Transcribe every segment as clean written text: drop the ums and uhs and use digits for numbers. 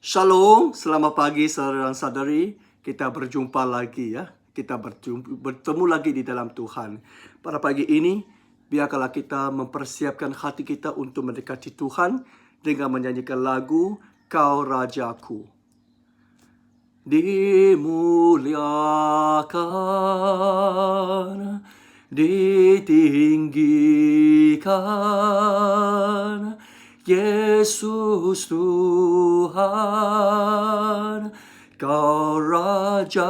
Shalom, selamat pagi saudara dan saudari. Kita berjumpa lagi ya. Kita bertemu lagi di dalam Tuhan. Pada pagi ini, biarlah kita mempersiapkan hati kita untuk mendekati Tuhan dengan menyanyikan lagu Kau Rajaku. Dimuliakan, ditinggikan, Yesus Tuhan, Kau Rajaku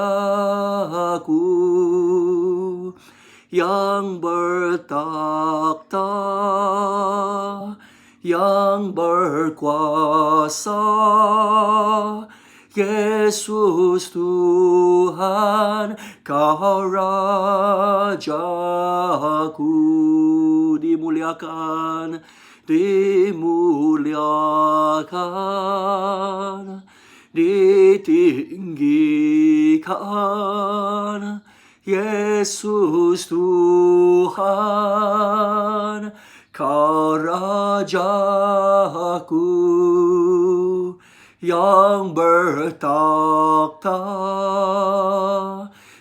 yang bertakhta, yang berkuasa, Yesus Tuhan, Kau Rajaku. Dimuliakan, dimuliakan, ditinggikan, Yesus Tuhan, Kau Rajaku yang bertakhta,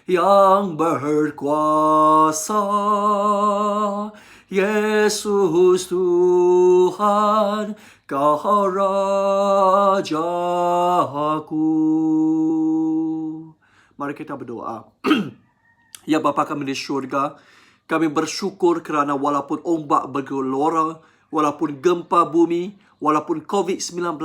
yang berkuasa, Yesus Tuhan, Kau Rajaku. Mari kita berdoa. Ya Bapa kami di syurga, kami bersyukur kerana walaupun ombak bergelora, walaupun gempa bumi, walaupun COVID-19,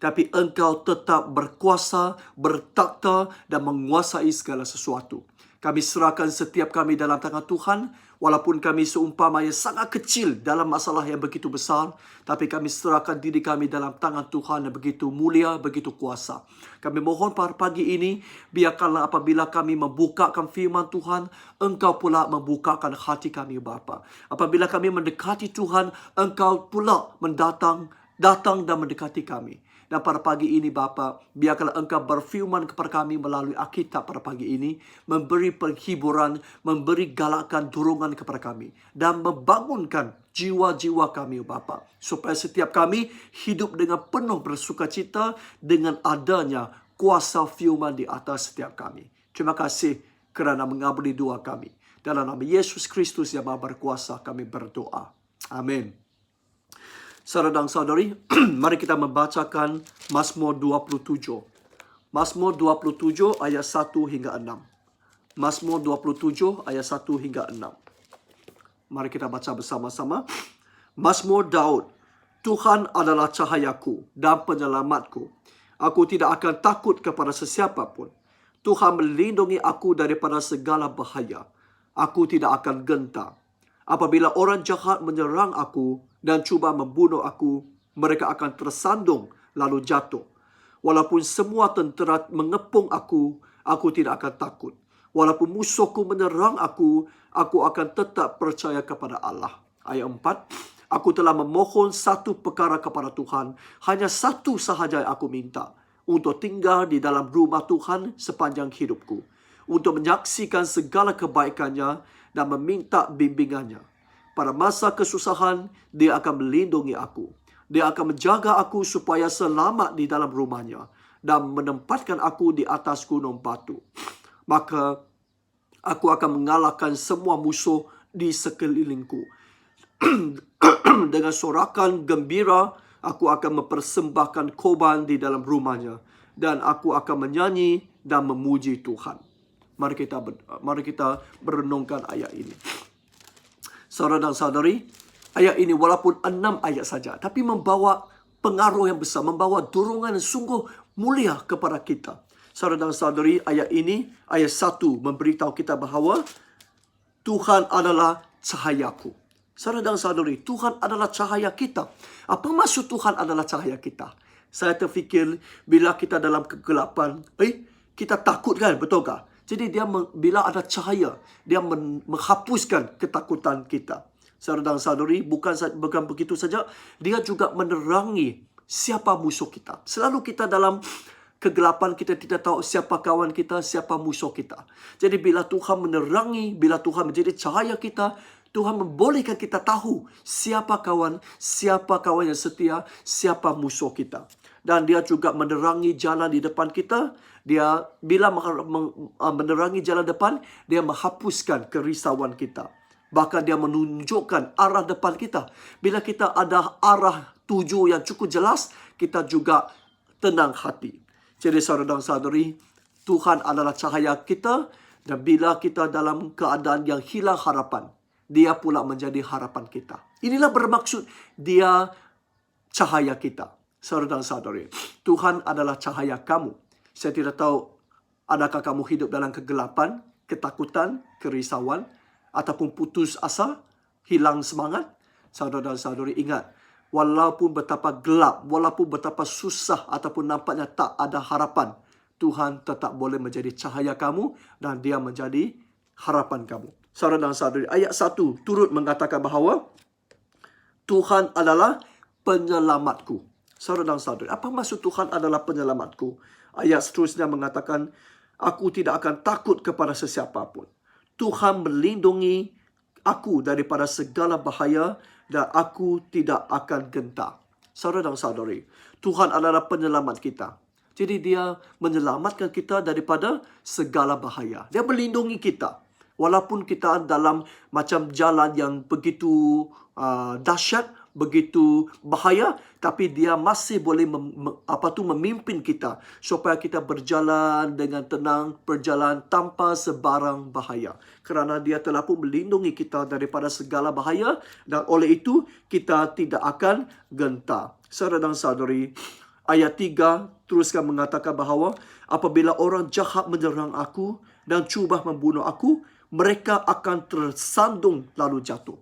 tapi Engkau tetap berkuasa, bertakhta dan menguasai segala sesuatu. Kami serahkan setiap kami dalam tangan Tuhan, walaupun kami seumpamanya sangat kecil dalam masalah yang begitu besar, tapi kami serahkan diri kami dalam tangan Tuhan yang begitu mulia, begitu kuasa. Kami mohon pada pagi ini, biarkanlah apabila kami membukakan firman Tuhan, Engkau pula membukakan hati kami Bapa. Apabila kami mendekati Tuhan, Engkau pula datang dan mendekati kami. Dan pada pagi ini Bapa, biarkanlah Engkau berfirman kepada kami melalui Alkitab pada pagi ini, memberi penghiburan, memberi galakan, dorongan kepada kami, dan membangunkan jiwa-jiwa kami Bapa, supaya setiap kami hidup dengan penuh bersukacita dengan adanya kuasa firman di atas setiap kami. Terima kasih kerana mengabuli doa kami. Dalam nama Yesus Kristus yang Maha Berkuasa kami berdoa. Amin. Saudara dan saudari, mari kita membacakan Mazmur 27. Mazmur 27 ayat 1 hingga 6. Mazmur 27 ayat 1 hingga 6. Mari kita baca bersama-sama. Mazmur Daud. Tuhan adalah cahayaku dan penyelamatku. Aku tidak akan takut kepada sesiapa pun. Tuhan melindungi aku daripada segala bahaya. Aku tidak akan gentar. Apabila orang jahat menyerang aku dan cuba membunuh aku, mereka akan tersandung lalu jatuh. Walaupun semua tentera mengepung aku tidak akan takut. Walaupun musuhku menyerang aku akan tetap percaya kepada Allah. Ayat 4. Aku telah memohon satu perkara kepada Tuhan. Hanya satu sahaja yang aku minta. Untuk tinggal di dalam rumah Tuhan sepanjang hidupku. Untuk menyaksikan segala kebaikannya dan meminta bimbingannya. Pada masa kesusahan, Dia akan melindungi aku. Dia akan menjaga aku supaya selamat di dalam rumahnya dan menempatkan aku di atas gunung batu. Maka aku akan mengalahkan semua musuh di sekelilingku. Dengan sorakan gembira, aku akan mempersembahkan korban di dalam rumahnya. Dan aku akan menyanyi dan memuji Tuhan. Mari kita merenungkan ayat ini. Saudara dan saudari, ayat ini walaupun 6 ayat saja, tapi membawa pengaruh yang besar, membawa dorongan yang sungguh mulia kepada kita. Saudara dan saudari, ayat ini, ayat 1 memberitahu kita bahawa Tuhan adalah cahayaku. Saudara dan saudari, Tuhan adalah cahaya kita. Apa maksud Tuhan adalah cahaya kita? Saya terfikir bila kita dalam kegelapan, kita takut kan, betul tak? Jadi bila ada cahaya, dia menghapuskan ketakutan kita. Saudara dan saudari, bukan begitu saja, dia juga menerangi siapa musuh kita. Selalu kita dalam kegelapan, kita tidak tahu siapa kawan kita, siapa musuh kita. Jadi bila Tuhan menerangi, bila Tuhan menjadi cahaya kita, Tuhan membolehkan kita tahu siapa kawan yang setia, siapa musuh kita. dan dia juga menerangi jalan di depan kita. Dia bila menerangi jalan depan, dia menghapuskan kerisauan kita. Bahkan dia menunjukkan arah depan kita. Bila kita ada arah tuju yang cukup jelas, kita juga tenang hati. Jadi saudara dan saudari, Tuhan adalah cahaya kita, dan bila kita dalam keadaan yang hilang harapan, dia pula menjadi harapan kita. Inilah bermaksud dia cahaya kita. Saudara dan saudari, Tuhan adalah cahaya kamu. Saya tidak tahu adakah kamu hidup dalam kegelapan, ketakutan, kerisauan, ataupun putus asa, hilang semangat. Saudara dan saudari, ingat, walaupun betapa gelap, walaupun betapa susah ataupun nampaknya tak ada harapan, Tuhan tetap boleh menjadi cahaya kamu dan dia menjadi harapan kamu. Saudara dan saudari, ayat 1 turut mengatakan bahawa Tuhan adalah penyelamatku. Saudara dan saudari, apa maksud Tuhan adalah penyelamatku? Ayat seterusnya mengatakan, aku tidak akan takut kepada sesiapa pun. Tuhan melindungi aku daripada segala bahaya dan aku tidak akan gentar. Saudara dan saudari, Tuhan adalah penyelamat kita. Jadi dia menyelamatkan kita daripada segala bahaya. Dia melindungi kita. Walaupun kita dalam macam jalan yang begitu dahsyat, begitu bahaya, tapi dia masih boleh memimpin kita supaya kita berjalan dengan tenang, berjalan tanpa sebarang bahaya. Kerana dia telah pun melindungi kita daripada segala bahaya dan oleh itu kita tidak akan gentar. Saudara dan saudari, ayat 3 teruskan mengatakan bahawa apabila orang jahat menyerang aku dan cuba membunuh aku, mereka akan tersandung lalu jatuh.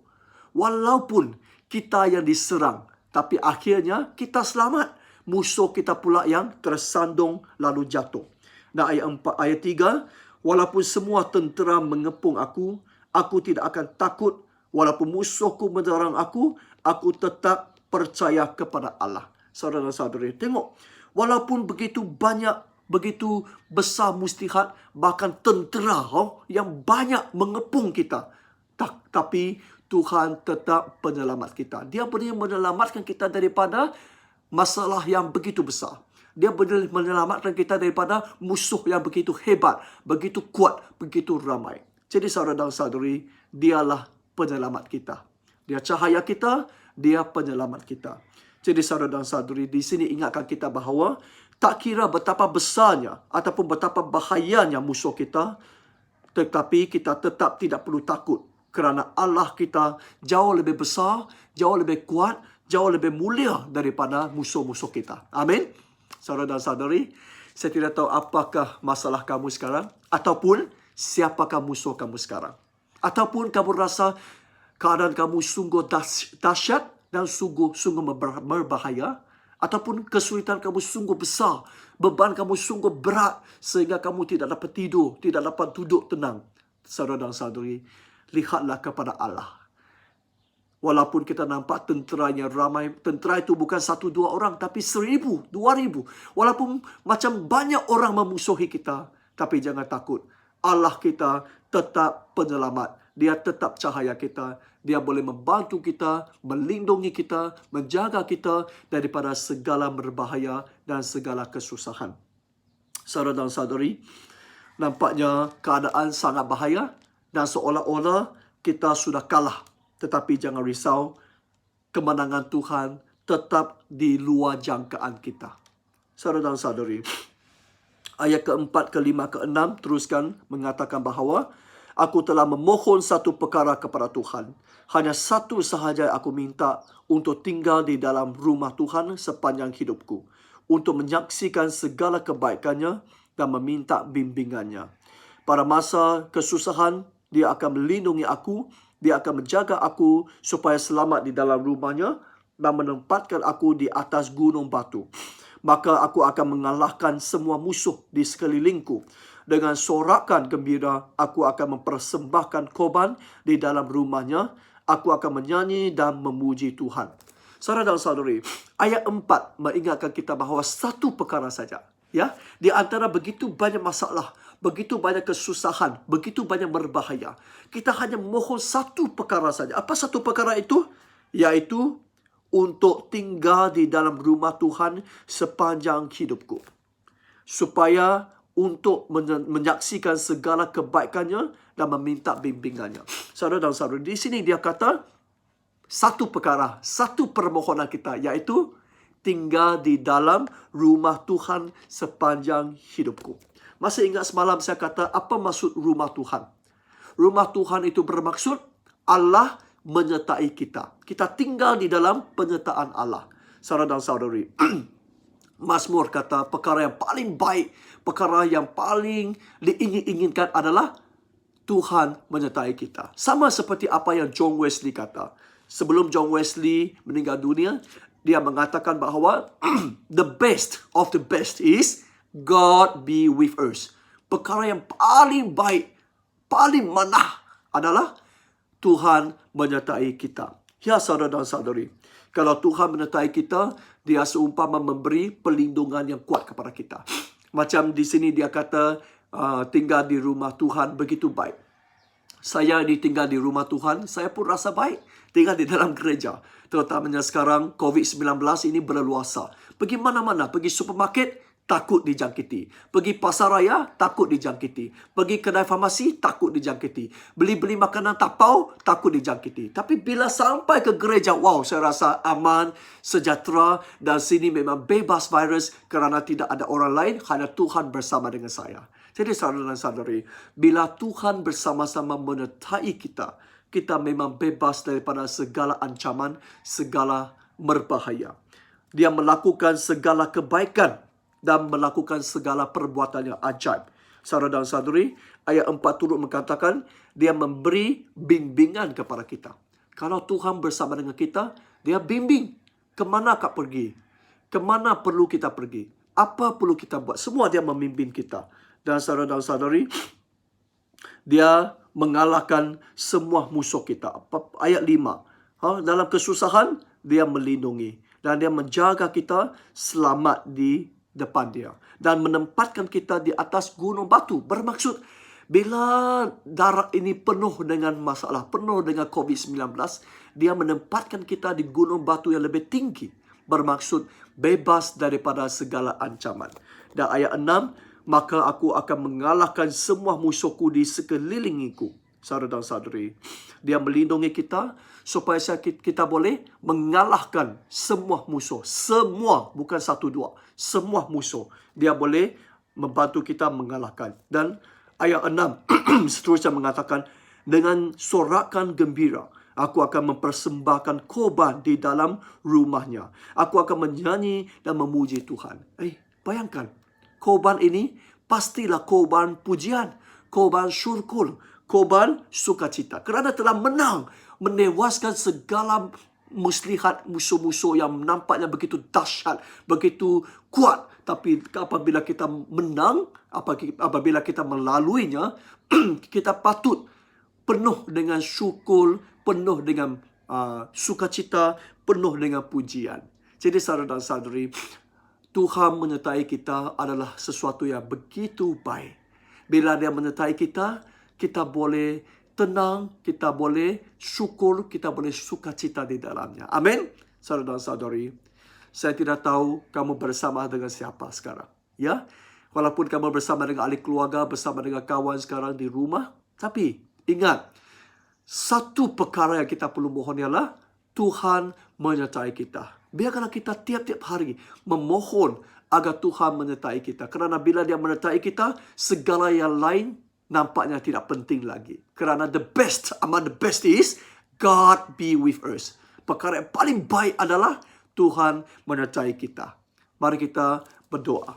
Walaupun kita yang diserang, tapi akhirnya kita selamat. Musuh kita pula yang tersandung lalu jatuh. Dan ayat 3, walaupun semua tentera mengepung aku tidak akan takut. Walaupun musuhku menyerang aku tetap percaya kepada Allah. Saudara dan saudari, tengok, walaupun begitu banyak, begitu besar mustihat, bahkan tentera yang banyak mengepung kita, tapi Tuhan tetap penyelamat kita. Dia boleh menyelamatkan kita daripada masalah yang begitu besar. Dia boleh menyelamatkan kita daripada musuh yang begitu hebat, begitu kuat, begitu ramai. Jadi saudara dan saudari, dialah penyelamat kita. Dia cahaya kita, dia penyelamat kita. Jadi saudara dan saudari, di sini ingatkan kita bahawa tak kira betapa besarnya ataupun betapa bahayanya musuh kita, tetapi kita tetap tidak perlu takut. Kerana Allah kita jauh lebih besar, jauh lebih kuat, jauh lebih mulia daripada musuh-musuh kita. Amin. Saudara dan saudari, saya tidak tahu apakah masalah kamu sekarang, ataupun siapakah musuh kamu sekarang. Ataupun kamu rasa keadaan kamu sungguh dahsyat dan sungguh berbahaya, ataupun kesulitan kamu sungguh besar, beban kamu sungguh berat sehingga kamu tidak dapat tidur, tidak dapat duduk tenang. Saudara dan saudari, lihatlah kepada Allah. Walaupun kita nampak tenteranya ramai, tentera itu bukan 1-2 orang, tapi 1,000, 2,000. Walaupun macam banyak orang memusuhi kita, tapi jangan takut. Allah kita tetap penyelamat. Dia tetap cahaya kita. Dia boleh membantu kita, melindungi kita, menjaga kita daripada segala berbahaya dan segala kesusahan. Saudara dan saudari, nampaknya keadaan sangat bahaya dan seolah-olah kita sudah kalah. Tetapi jangan risau, kemenangan Tuhan tetap di luar jangkaan kita. Saudara dan saudari, ayat ke-4, ke-5, ke-6 teruskan mengatakan bahawa aku telah memohon satu perkara kepada Tuhan. Hanya satu sahaja aku minta, untuk tinggal di dalam rumah Tuhan sepanjang hidupku, untuk menyaksikan segala kebaikannya dan meminta bimbingannya. Pada masa kesusahan, dia akan melindungi aku, dia akan menjaga aku supaya selamat di dalam rumahnya dan menempatkan aku di atas gunung batu. Maka aku akan mengalahkan semua musuh di sekelilingku. Dengan sorakan gembira, aku akan mempersembahkan korban di dalam rumahnya. Aku akan menyanyi dan memuji Tuhan. Saudara dan saudari, ayat 4 mengingatkan kita bahawa satu perkara saja. Ya, di antara begitu banyak masalah, begitu banyak kesusahan, begitu banyak berbahaya, kita hanya mohon satu perkara saja. Apa satu perkara itu? Yaitu untuk tinggal di dalam rumah Tuhan sepanjang hidupku. Supaya untuk menyaksikan segala kebaikannya dan meminta bimbingannya. Saudara dan saudara, di sini dia kata satu perkara, satu permohonan kita, yaitu tinggal di dalam rumah Tuhan sepanjang hidupku. Masih ingat semalam saya kata apa maksud rumah Tuhan? Rumah Tuhan itu bermaksud Allah menyertai kita. Kita tinggal di dalam penyertaan Allah. Saudara dan saudari, Mazmur kata perkara yang paling baik, perkara yang paling diinginkan adalah Tuhan menyertai kita. Sama seperti apa yang John Wesley kata. Sebelum John Wesley meninggal dunia, dia mengatakan bahawa the best of the best is God be with us. Perkara yang paling baik, paling manah adalah Tuhan menyertai kita. Ya saudara dan saudari, kalau Tuhan menyertai kita, dia seumpama memberi perlindungan yang kuat kepada kita. Macam di sini dia kata tinggal di rumah Tuhan begitu baik. Saya ditinggal di rumah Tuhan, saya pun rasa baik. Tinggal di dalam gereja. Terutamanya sekarang COVID-19 ini berleluasa. Pergi mana-mana, pergi supermarket, takut dijangkiti. Pergi pasar raya, takut dijangkiti. Pergi kedai farmasi, takut dijangkiti. Beli-beli makanan tapau, takut dijangkiti. Tapi bila sampai ke gereja, wow, saya rasa aman, sejahtera, dan sini memang bebas virus kerana tidak ada orang lain, hanya Tuhan bersama dengan saya. Jadi saudara dan saudari, bila Tuhan bersama-sama menyertai kita, kita memang bebas daripada segala ancaman, segala berbahaya. Dia melakukan segala kebaikan dan melakukan segala perbuatan yang ajaib. Saudara dan saudari, ayat 4 turut mengatakan, dia memberi bimbingan kepada kita. Kalau Tuhan bersama dengan kita, dia bimbing. Kemana kau pergi? Kemana perlu kita pergi? Apa perlu kita buat? Semua dia memimpin kita. Dan saudara dan saudari, dia mengalahkan semua musuh kita. Ayat 5. Dalam kesusahan, dia melindungi. Dan dia menjaga kita selamat di depan dia. Dan menempatkan kita di atas gunung batu. Bermaksud, bila darat ini penuh dengan masalah, penuh dengan COVID-19, dia menempatkan kita di gunung batu yang lebih tinggi. Bermaksud, bebas daripada segala ancaman. Dan ayat 6, maka aku akan mengalahkan semua musuhku di sekelilingiku. Saudara dan saudari, dia melindungi kita supaya kita boleh mengalahkan semua musuh. Semua, bukan satu dua. Semua musuh. Dia boleh membantu kita mengalahkan. Dan ayat 6 seterusnya mengatakan, dengan sorakan gembira, aku akan mempersembahkan korban di dalam rumahnya. Aku akan menyanyi dan memuji Tuhan. Bayangkan, korban ini pastilah korban pujian, korban syukur, korban sukacita. Kerana telah menang, menewaskan segala muslihat musuh-musuh yang nampaknya begitu dahsyat, begitu kuat. Tapi apabila kita menang, apabila kita melaluinya, kita patut penuh dengan syukur, penuh dengan sukacita, penuh dengan pujian. Jadi saudara dan saudari, Tuhan menyertai kita adalah sesuatu yang begitu baik. Bila dia menyertai kita, kita boleh tenang, kita boleh syukur, kita boleh sukacita di dalamnya. Amin. Saudara dan saudari, saya tidak tahu kamu bersama dengan siapa sekarang. Ya, walaupun kamu bersama dengan ahli keluarga, bersama dengan kawan sekarang di rumah. Tapi ingat, satu perkara yang kita perlu mohon ialah Tuhan menyertai kita. Biarkanlah kita tiap-tiap hari memohon agar Tuhan menyertai kita. Kerana bila dia menyertai kita, segala yang lain nampaknya tidak penting lagi. Kerana the best among the best is God be with us. Perkara yang paling baik adalah Tuhan menyertai kita. Mari kita berdoa.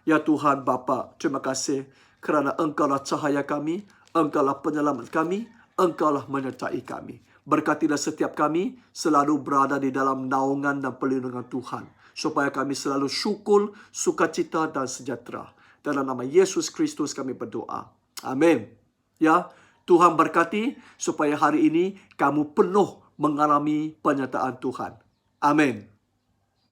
Ya Tuhan Bapa, terima kasih kerana Engkaulah cahaya kami, Engkaulah penyelamat kami, Engkaulah menyertai kami. Berkatilah setiap kami selalu berada di dalam naungan dan perlindungan Tuhan. Supaya kami selalu syukur, sukacita dan sejahtera. Dalam nama Yesus Kristus kami berdoa. Amin. Ya, Tuhan berkati supaya hari ini kamu penuh mengalami penyertaan Tuhan. Amin.